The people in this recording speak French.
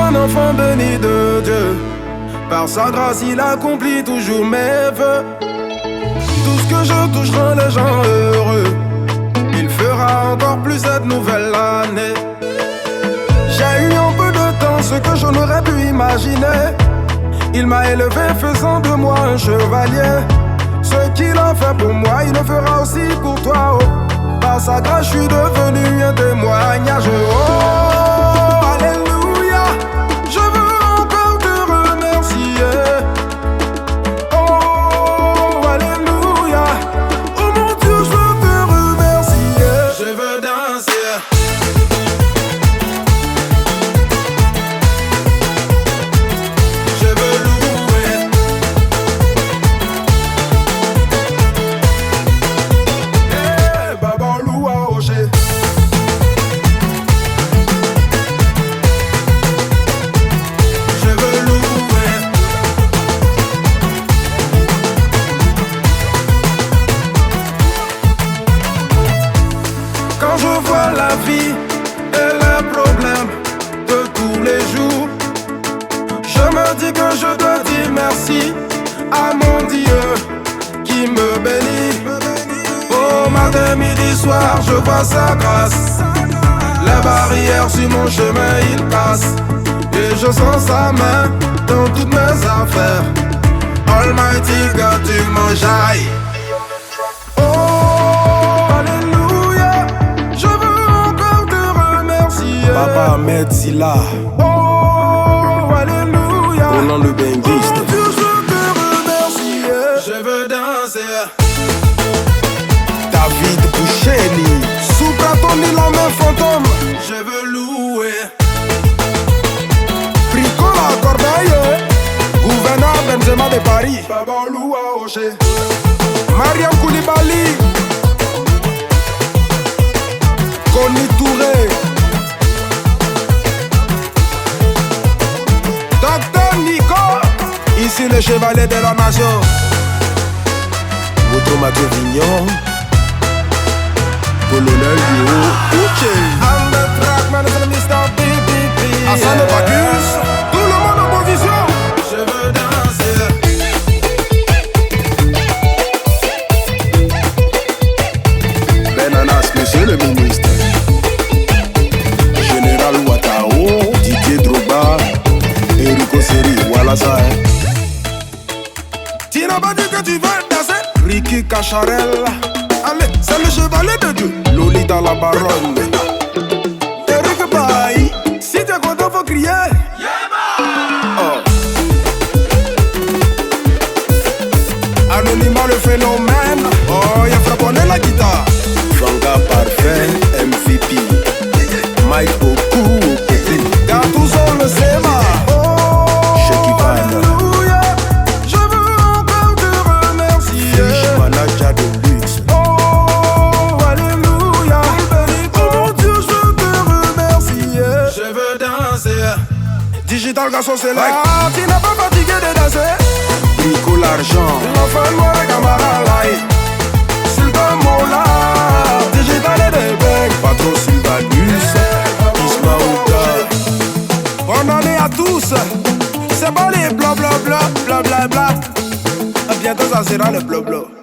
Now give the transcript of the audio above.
un enfant béni de Dieu. Par sa grâce, il accomplit toujours mes vœux. Tout ce que je touche rend les gens heureux. Il fera encore plus cette nouvelle année. J'ai eu un peu de temps ce que je n'aurais pu imaginer. Il m'a élevé faisant de moi un chevalier. Ce qu'il a fait pour moi, il le fera aussi pour toi. Oh. Par sa grâce, je suis devenu un témoignage. Oh, alléluia. Je veux encore te remercier. Oh, alléluia. Oh mon Dieu, je veux te remercier. Je veux danser. Quand je vois la vie et les problèmes de tous les jours, je me dis que je dois dire merci à mon Dieu qui me bénit. Au matin, midi, soir, je vois sa grâce. Les barrières sur mon chemin, il passe. Et je sens sa main dans toutes mes affaires. Almighty God, tu m'enjailles. Papa Ahmed Silla. Oh, alléluia. Roland le Benguiste. Oh, Dieu, je veux te remercier. Je veux danser. David Boucheni. Supra Tony, la main fantôme. Je veux louer. Bricola Corbeil. Gouverneur Benzema de Paris. Baba Loua Oché. Mariam Koulibaly. Koni Touré. Ici le chevalier de la nation. Votre Mathieu Vignon. Colonel Yo. Uche. I'm the track man, c'est le Mr. PPP. Hassan Bacchus. Tout le monde en position. Je veux danser. Benanas, monsieur le ministre. Général Ouattao. Didier Drogba. Erico Seri. Voilà ça. Tu n'as pas dit que tu veux danser? Ricky Cacharel. Allez, c'est le chevalier de Dieu. Lolita la baronne. Eric Bailly. Si t'es content, faut crier. Oh. Anonymat le phénomène. Oh, y'a frapponné la guitare. Fanga Parfait, MVP. Mike Oku. Gattuso le Sema. Digital garçon c'est là. Tu n'as pas fatigué de danser. Nico l'argent. L'enfant noir et camarade là. Sultan Mola. Digital et des becs. Patron Sylvanus. Ismaouda. Bonne année à tous. C'est pas les bla bla bla bla bla bla. Bientôt ça sera le bla bla.